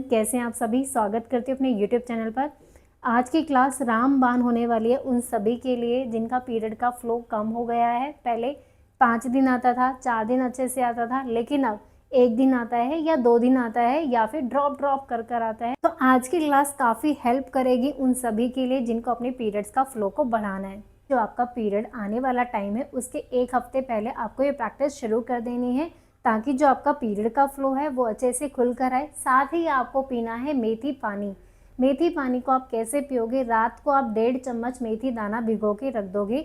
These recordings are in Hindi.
कैसे हैं आप सभी। स्वागत करती हूँ अपने YouTube चैनल पर। आज की क्लास रामबाण होने वाली है उन सभी के लिए जिनका पीरियड का फ्लो कम हो गया है। पहले 5 दिन आता था, 4 दिन अच्छे से आता था, लेकिन अब 1 दिन आता है या 2 दिन आता है या फिर ड्रॉप कर कर आता है। तो आज की क्लास काफ़ी हेल्प करेगी उन सभी के लिए जिनको अपने पीरियड्स का फ्लो को बढ़ाना है। जो आपका पीरियड आने वाला टाइम है उसके 1 हफ्ते पहले आपको ये प्रैक्टिस शुरू कर देनी है, ताकि जो आपका पीरियड का फ्लो है वो अच्छे से खुल कर आए। साथ ही आपको पीना है मेथी पानी। मेथी पानी को आप कैसे पियोगे? रात को आप 1.5 चम्मच मेथी दाना भिगो के रख दोगे।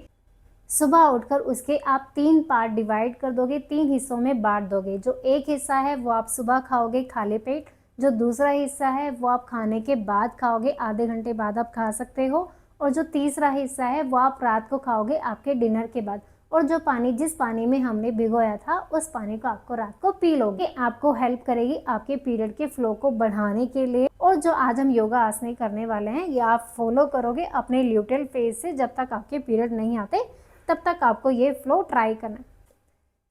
सुबह उठकर उसके आप 3 पार्ट डिवाइड कर दोगे, 3 हिस्सों में बांट दोगे। जो एक हिस्सा है वो आप सुबह खाओगे खाली पेट, जो दूसरा हिस्सा है वो आप खाने के बाद खाओगे, आधे घंटे बाद आप खा सकते हो, और जो तीसरा हिस्सा है वो आप रात को खाओगे आपके डिनर के बाद। और जो पानी जिस पानी में हमने भिगोया था उस पानी को आपको रात को पी लोगे। आपको हेल्प करेगी आपके पीरियड के फ्लो को बढ़ाने के लिए। और जो आज हम योगा आसने करने वाले हैं ये आप फॉलो करोगे अपने ल्यूटेल फेज से। जब तक आपके पीरियड नहीं आते तब तक आपको ये फ्लो ट्राई करना है।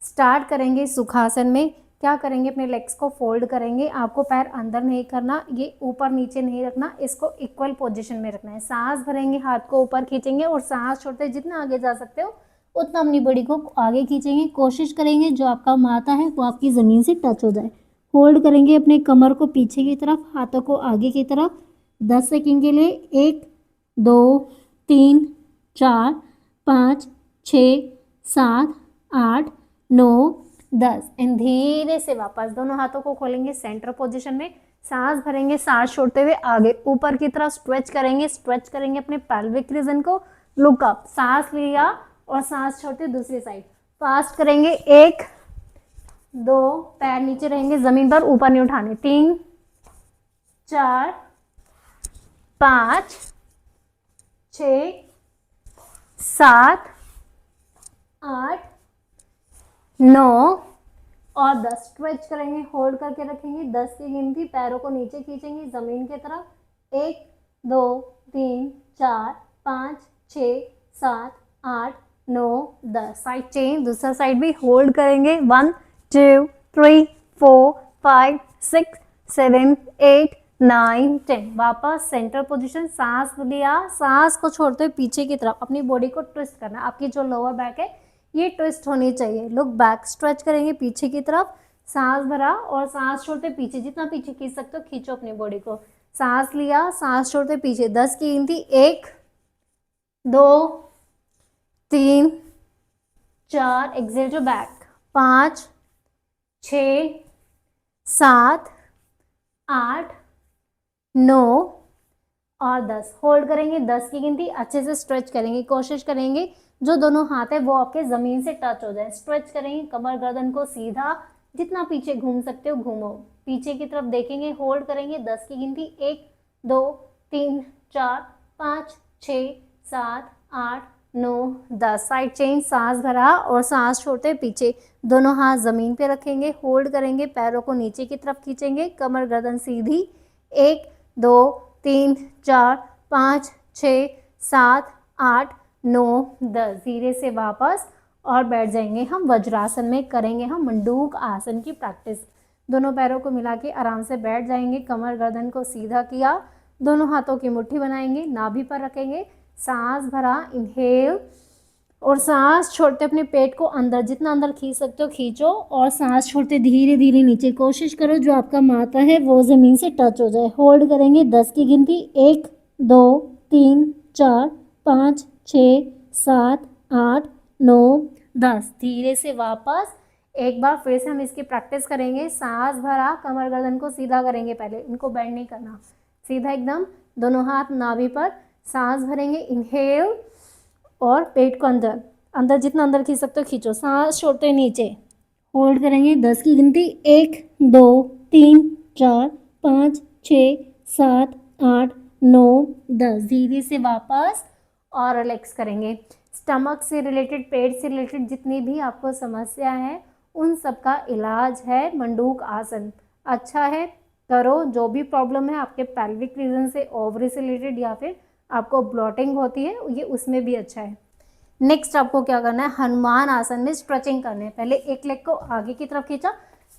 स्टार्ट करेंगे सुखासन में। क्या करेंगे? अपने लेग्स को फोल्ड करेंगे। आपको पैर अंदर नहीं करना, ये ऊपर नीचे नहीं रखना, इसको इक्वल पोजीशन में रखना है। सांस भरेंगे, हाथ को ऊपर खींचेंगे और सांस छोड़ते जितना आगे जा सकते हो उतना अपनी बॉडी को आगे खींचेंगे। कोशिश करेंगे जो आपका माथा है वो आपकी ज़मीन से टच हो जाए। होल्ड करेंगे अपने कमर को पीछे की तरफ, हाथों को आगे की तरफ 10 सेकंड के लिए। 1 2 3 4 5 6 7 8 9 10 एंड धीरे से वापस दोनों हाथों को खोलेंगे सेंटर पोजीशन में। सांस भरेंगे, सांस छोड़ते हुए आगे ऊपर की तरफ स्ट्रेच करेंगे अपने पेल्विक रीजन को। लुक अप, सांस लिया और सांस छोड़ते दूसरी साइड। फास्ट करेंगे। 1 2, पैर नीचे रहेंगे जमीन पर, ऊपर नहीं उठाने। 3 4 5 6 7 8 9 और 10। स्ट्रेच करेंगे, होल्ड करके रखेंगे 10 की गिनती। पैरों को नीचे खींचेंगे जमीन की तरफ। 1 2 3 4 5 6 7 8 9 10। साइड चेंज, दूसरा साइड भी होल्ड करेंगे। 1 2 3 4 5 6 7 8 9 10। वापस सेंटर पोजीशन। सांस लिया, सांस को छोड़ते हुए पीछे की तरफ अपनी बॉडी को ट्विस्ट करना। आपकी जो लोअर बैक है ये ट्विस्ट होनी चाहिए। लुक बैक, स्ट्रेच करेंगे पीछे की तरफ। सांस भरा और सांस छोड़ते पीछे, जितना पीछे खींच सकते हो खींचो अपनी बॉडी को। सांस लिया, सांस छोड़ते पीछे। 10 की गिनती। 1 2 3 4, एक्सेल जो बैक। 5 6 7 8 9 और 10। होल्ड करेंगे 10 की गिनती। अच्छे से स्ट्रेच करेंगे, कोशिश करेंगे जो दोनों हाथ है वो आपके जमीन से टच हो जाए। स्ट्रेच करेंगे कमर गर्दन को सीधा, जितना पीछे घूम सकते हो घूमो। पीछे की तरफ देखेंगे, होल्ड करेंगे 10 की गिनती। 1 2 3 4 5 6 7 8 9 10। साइड चेंज, सांस भरा और सांस छोड़ते पीछे। दोनों हाथ जमीन पे रखेंगे, होल्ड करेंगे, पैरों को नीचे की तरफ खींचेंगे, कमर गर्दन सीधी। 1 2 3 4 5 6 7 8 9 10। धीरे से वापस और बैठ जाएंगे हम वज्रासन में। करेंगे हम मंडूक आसन की प्रैक्टिस। दोनों पैरों को मिला के आराम से बैठ जाएंगे। कमर गर्दन को सीधा किया, दोनों हाथों की मुट्ठी बनाएंगे, नाभि पर रखेंगे। सांस भरा, इनहेल, और सांस छोड़ते अपने पेट को अंदर, जितना अंदर खींच सकते हो खींचो, और सांस छोड़ते धीरे धीरे नीचे। कोशिश करो जो आपका माथा है वो ज़मीन से टच हो जाए। होल्ड करेंगे 10 की गिनती। 1 2 3 4 5 6 7 8 9 10। धीरे से वापस एक बार फिर से हम इसकी प्रैक्टिस करेंगे। सांस भरा, कमर गर्दन को सीधा करेंगे, पहले इनको बेंड नहीं करना, सीधा एकदम, दोनों हाथ नाभि पर। सांस भरेंगे, इनहेल, और पेट को अंदर अंदर जितना अंदर खींच सकते हो खींचो। सांस छोड़ते नीचे, होल्ड करेंगे 10 की गिनती। 1 2 3 4 5 6 7 8 9 10। धीरे से वापस और रिलैक्स करेंगे। स्टमक से रिलेटेड, पेट से रिलेटेड जितनी भी आपको समस्या है उन सब का इलाज है मंडूक आसन। अच्छा है, करो। जो भी प्रॉब्लम है आपके पेल्विक रीजन से, ओवरी से रिलेटेड, या फिर आपको ब्लॉटिंग होती है, ये उसमें भी अच्छा है। नेक्स्ट आपको क्या करना है? हनुमान आसन में स्ट्रेचिंग करना है। पहले एक लेग को आगे की तरफ खींचा,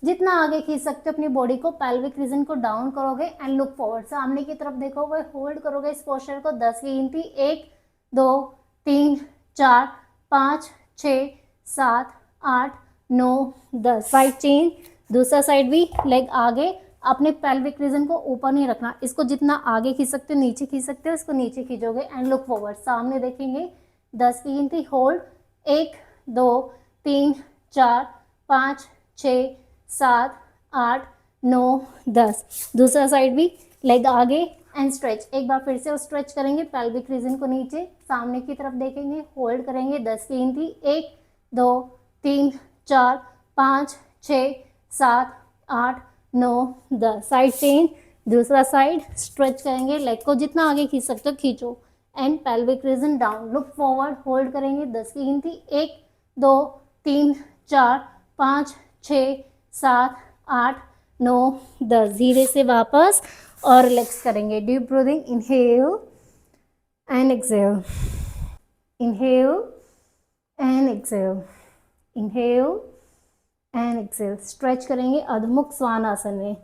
जितना आगे खींच सकते हो अपनी बॉडी को, पेल्विक रीजन को डाउन करोगे एंड लुक फॉरवर्ड, सामने की तरफ देखोगे, होल्ड करोगे इस पोस्चर को 10 की गिनती, 1 2 3 4 5 6 7 8 9 10। साइड चेंज, दूसरा साइड भी, लेग आगे, अपने पेल्विक रीजन को ऊपर नहीं रखना, इसको जितना आगे खींच सकते हो नीचे खींच सकते हो, इसको नीचे खींचोगे एंड लुक फॉरवर्ड, सामने देखेंगे, 10 की गिनती, होल्ड, 1 2 3 4 5 6 7 8 9 10। दूसरा साइड भी, लेग आगे एंड स्ट्रेच, एक बार फिर से स्ट्रेच करेंगे पेल्विक रीजन को नीचे, सामने की तरफ देखेंगे, होल्ड करेंगे, 10 की गिनती, 1 2 3 4 5 6 7 8 9 10। साइड चेंज, दूसरा साइड, स्ट्रेच करेंगे, लेग को जितना आगे खींच सकते हो खींचो and pelvic region down, look forward, hold करेंगे, 10 की गिनती, 1 2 3 4 5 6 7 8 9 10। धीरे से वापस और रिलैक्स करेंगे, deep breathing, inhale and exhale, inhale and exhale, inhale and exhale. Stretch करेंगे, अधमुख स्वान आसन में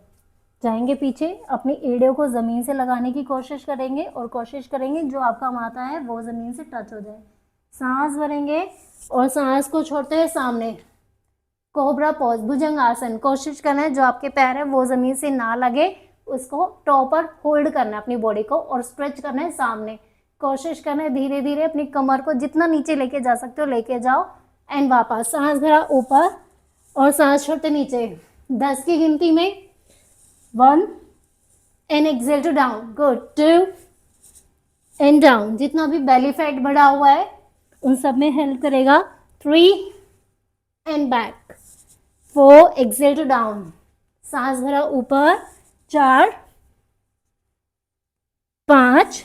जाएंगे, पीछे अपनी एड़ियों को ज़मीन से लगाने की कोशिश करेंगे और कोशिश करेंगे जो आपका माथा है वो ज़मीन से टच हो जाए। सांस भरेंगे और सांस को छोड़ते हुए सामने, कोबरा पॉज, भुजंग आसन, कोशिश करना है जो आपके पैर है वो ज़मीन से ना लगे, उसको टॉ पर होल्ड करना है अपनी बॉडी को और स्ट्रेच करना है सामने, कोशिश करना है धीरे धीरे अपनी कमर को जितना नीचे लेके जा सकते हो लेके जाओ एंड वापस, सांस भरा ऊपर और सांस छोड़ते नीचे, 10 की गिनती में, 1 and exhale to down, good, 2 and down, जितना भी बेली फैट बढ़ा हुआ है उन सब में हेल्प करेगा, 3 and back, 4 exhale to down, सांस भरा ऊपर, 4 5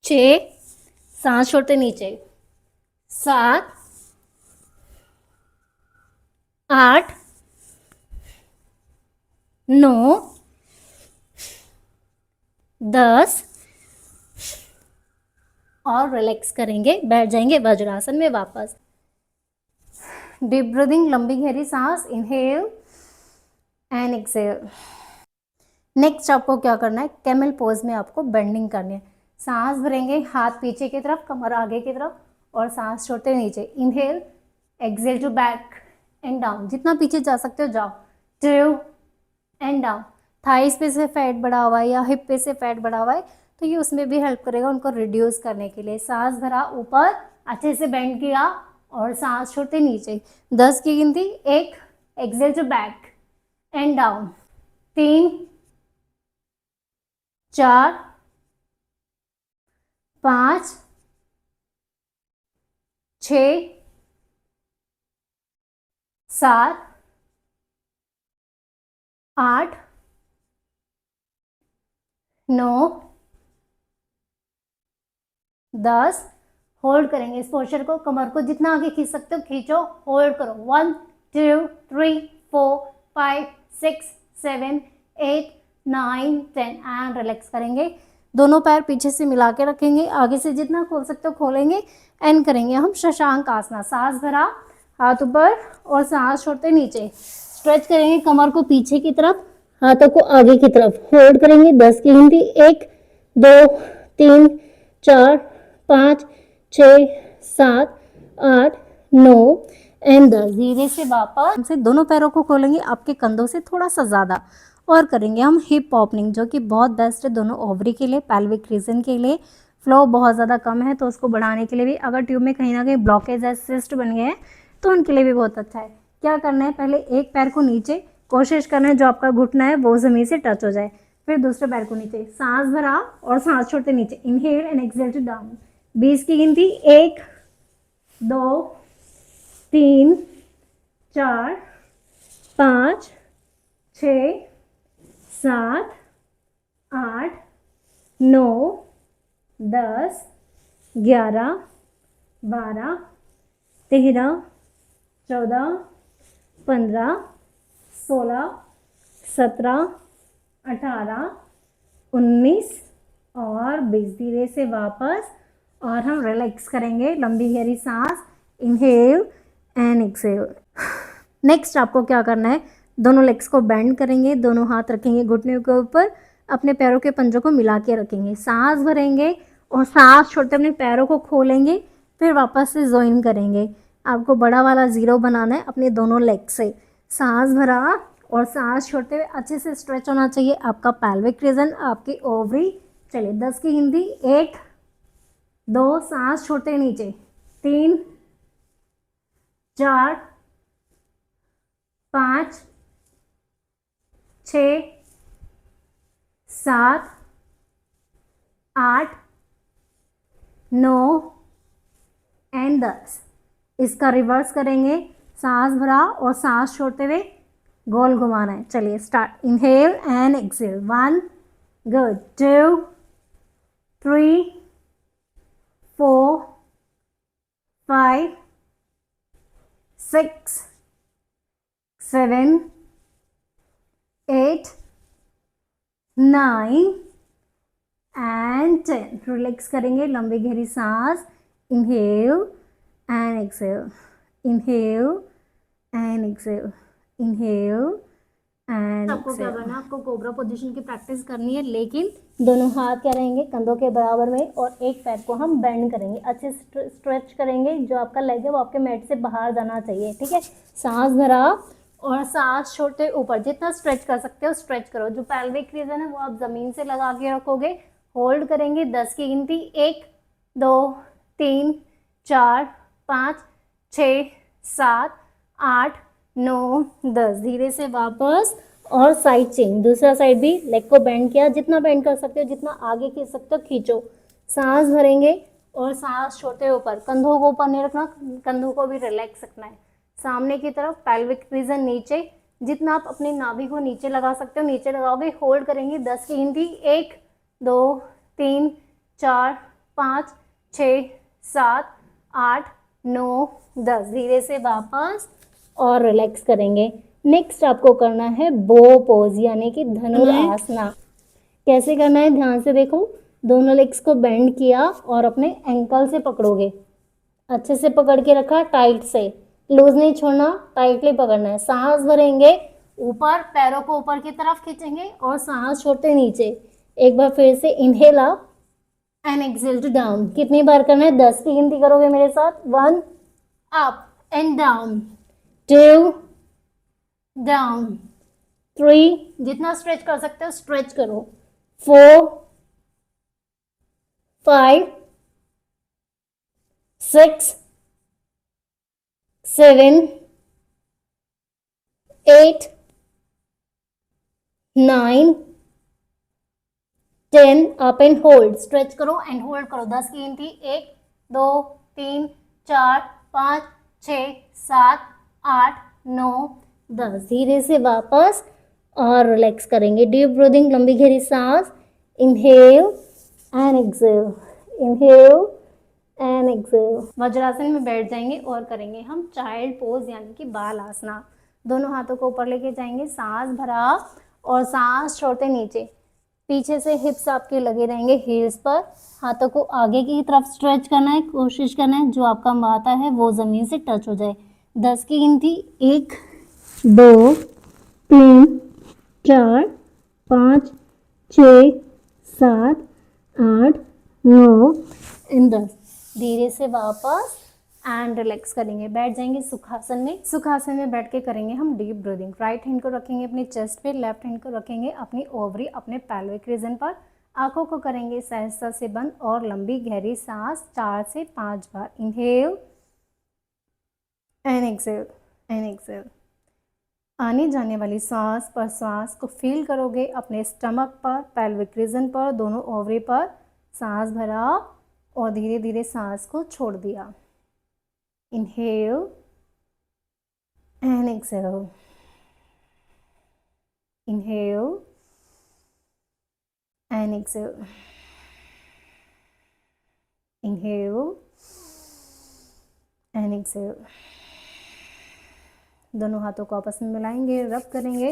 6, सांस छोड़ते नीचे, 7 8 9 10 और रिलैक्स करेंगे, बैठ जाएंगे वज्रासन में वापस। डीप ब्रीदिंग, लंबी गहरी सांस, इनहेल एंड एक्सहेल। नेक्स्ट आपको क्या करना है, कैमल पोज में आपको बेंडिंग करनी है, सांस भरेंगे, हाथ पीछे की तरफ, कमर आगे की तरफ और सांस छोड़ते नीचे, inhale, exhale to back and down, जितना पीछे जा सकते हो जाओ, 2 एंड डाउन। थाइस पे से फैट बढ़ा हुआ है या हिप पे से फैट बढ़ा हुआ है तो ये उसमें भी हेल्प करेगा उनको रिड्यूस करने के लिए। सांस भरा ऊपर, अच्छे से बेंड किया और सांस छोड़ते नीचे, 10 की गिनती, 1 exhale to back and down, 3 4 5 6 7 8 9 10। Hold करेंगे इस पोस्चर को, कमर को जितना आगे खींच सकते हो खींचो, होल्ड करो, 1 2 3 4 5 6 7 8 9 10 एंड रिलैक्स करेंगे, दोनों पैर पीछे से मिला के रखेंगे, आगे से जितना खोल सकते हो खोलेंगे एंड करेंगे हम शशांक आसना, सांस भरा, हाथ ऊपर और सांस छोड़ते नीचे, स्ट्रेच करेंगे कमर को पीछे की तरफ, हाथों को आगे की तरफ, होल्ड करेंगे, 10 की गिनती, 1 2 3 4 5 6 7 8 9 एंड 10। धीरे से वापस हमसे दोनों पैरों को खोलेंगे आपके कंधों से थोड़ा सा ज़्यादा और करेंगे हम हिप ओपनिंग, जो कि बहुत बेस्ट है दोनों ओवरी के लिए, पेल्विक रीजन के लिए। फ्लो बहुत ज़्यादा कम है तो उसको बढ़ाने के लिए भी, अगर ट्यूब में कहीं ना कहीं ब्लॉकेज है, सिस्ट बन गए हैं तो उनके लिए भी बहुत अच्छा है। क्या करना है, पहले एक पैर को नीचे, कोशिश करना है जो आपका घुटना है वो ज़मीन से टच हो जाए, फिर दूसरे पैर को नीचे, सांस भरा और सांस छोड़ते नीचे, inhale and exhale to down, 20 की गिनती, 1 2 3 4 5 6 7 8 9 10 11 12 13 14 15 16 17 18 19 और 20। धीरे से वापस और हम रिलैक्स करेंगे, लंबी गहरी सांस, इनहेल एंड एक्सहेल। नेक्स्ट आपको क्या करना है, दोनों लेग्स को बेंड करेंगे, दोनों हाथ रखेंगे घुटने के ऊपर, अपने पैरों के पंजों को मिला के रखेंगे, सांस भरेंगे और सांस छोड़ते अपने पैरों को खोलेंगे, फिर वापस से ज्वाइन करेंगे। आपको बड़ा वाला जीरो बनाना है अपने दोनों लेग से। सांस भरा और सांस छोड़ते हुए अच्छे से स्ट्रेच होना चाहिए आपका पैल्विक रीजन, आपकी ओवरी। चलिए 10 की गिनती, 1 2, सांस छोड़ते नीचे, 3 4 5 6 7 8 9 एंड 10। इसका रिवर्स करेंगे, सांस भरा और सांस छोड़ते हुए गोल घुमाना है। चलिए start, inhale and exhale, 1 good, 2 3 4 5 6 7 8 9 and 10। Relax करेंगे, लंबी गहरी सांस, inhale and exhale, inhale and exhale, inhale and आपको क्या करना है, आपको कोबरा पोजीशन की प्रैक्टिस करनी है, लेकिन दोनों हाथ क्या रहेंगे कंधों के बराबर में और एक पैर को हम बेंड करेंगे, अच्छे से स्ट्रेच करेंगे। जो आपका लेग है वो आपके मैट से बाहर जाना चाहिए, ठीक है। सांस भरा और सांस छोड़ते ऊपर, जितना स्ट्रेच कर सकते हो स्ट्रेच करो। जो पैल्विक रीजन है वो आप ज़मीन से लगा के रखोगे, होल्ड करेंगे 10 की गिनती, 1 2 3 4 5 6 7 8 9 10। धीरे से वापस और साइड चेंज, दूसरा साइड भी लेग को बेंड किया, जितना बेंड कर सकते हो, जितना आगे खींच सकते हो खींचो। सांस भरेंगे और सांस छोड़ते ऊपर, कंधों को ऊपर नहीं रखना, कंधों को भी रिलैक्स रखना है। सामने की तरफ पैल्विक रीजन नीचे, जितना आप अपनी नाभि को नीचे लगा सकते हो नीचे लगाओगे। होल्ड करेंगे 10 की गिनती, 1 2 3 4 5 6 7 8 9 10। धीरे से वापस और रिलैक्स करेंगे। नेक्स्ट आपको करना है बो पोज, यानी कि धनुरासना। कैसे करना है ध्यान से देखो, दोनों लेग्स को बेंड किया और अपने एंकल से पकड़ोगे, अच्छे से पकड़ के रखा, टाइट से, लूज नहीं छोड़ना, टाइटली पकड़ना है। सांस भरेंगे ऊपर, पैरों को ऊपर की तरफ खींचेंगे और सांस छोड़ते नीचे। एक बार फिर से inhale up and exhale to down. कितनी बार करना है, 10 की गिनती करोगे मेरे साथ, 1 अप एंड डाउन, 2 डाउन, 3, जितना स्ट्रेच कर सकते हो स्ट्रेच करो, 4 5 6 7 8 9 10। अप एंड होल्ड, स्ट्रेच करो एंड होल्ड करो। 10 की गिनती, 1 2 3 4 5 6 7 8 9 10। धीरे से वापस और रिलैक्स करेंगे। डीप ब्रीदिंग, लंबी गहरी सांस, inhale and exhale, inhale and exhale. Vajrasana में बैठ जाएंगे और करेंगे हम चाइल्ड पोज, यानी कि बाल आसना। दोनों हाथों को ऊपर लेके जाएंगे, सांस भरा और सांस छोड़ते नीचे, पीछे से हिप्स आपके लगे रहेंगे हील्स पर। हाथों को आगे की तरफ स्ट्रेच करना है, कोशिश करना है जो आपका माथा है वो ज़मीन से टच हो जाए। 10 की गिनती, 1 2 3 4 5 6 7 8 9 एंड 10। धीरे से वापस एंड रिलैक्स करेंगे, बैठ जाएंगे सुखासन में। सुखासन में बैठ के करेंगे हम डीप ब्रीदिंग। राइट हैंड को रखेंगे अपनी चेस्ट पे, लेफ्ट हैंड को रखेंगे अपनी ओवरी, अपने पैल्विक रीजन पर। आंखों को करेंगे सहजता से बंद और लंबी गहरी सांस 4 से 5 बार। Inhale and exhale and exhale. आने जाने वाली सांस प्रश्वास को फील करोगे अपने स्टमक पर, पैल्विक रीजन पर, दोनों ओवरी पर। सांस भरा और धीरे धीरे सांस को छोड़ दिया। Inhale and exhale. Inhale and exhale. Inhale and exhale. दोनों हाथों को आपस में मिलाएंगे, रब करेंगे,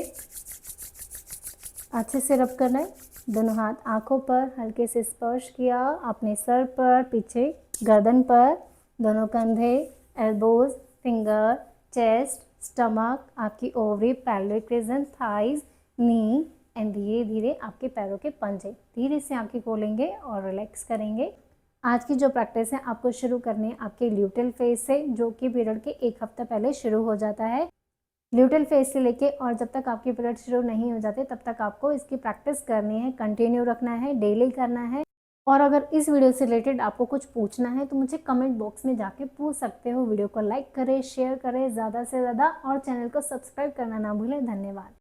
अच्छे से रब करना है। दोनों हाथ आंखों पर हल्के से स्पर्श किया, अपने सर पर, पीछे गर्दन पर, दोनों कंधे, एल्बोज, फिंगर, चेस्ट, स्टमक, आपकी ovary, pelvic region, thighs, knee and धीरे धीरे आपके पैरों के पंजे धीरे से आंखें खोलेंगे और रिलैक्स करेंगे। आज की जो प्रैक्टिस है आपको शुरू करनी है आपके ल्यूटल फेज से, जो कि पीरियड के 1 हफ्ता पहले शुरू हो जाता है। ल्यूटल फेज से लेके और जब तक आपके पीरियड शुरू नहीं हो जाते तब तक आपको इसकी प्रैक्टिस करनी है, कंटिन्यू रखना है, डेली करना है। और अगर इस वीडियो से रिलेटेड आपको कुछ पूछना है तो मुझे कमेंट बॉक्स में जाके पूछ सकते हो। वीडियो को लाइक करें, शेयर करें ज़्यादा से ज़्यादा और चैनल को सब्सक्राइब करना ना भूलें। धन्यवाद।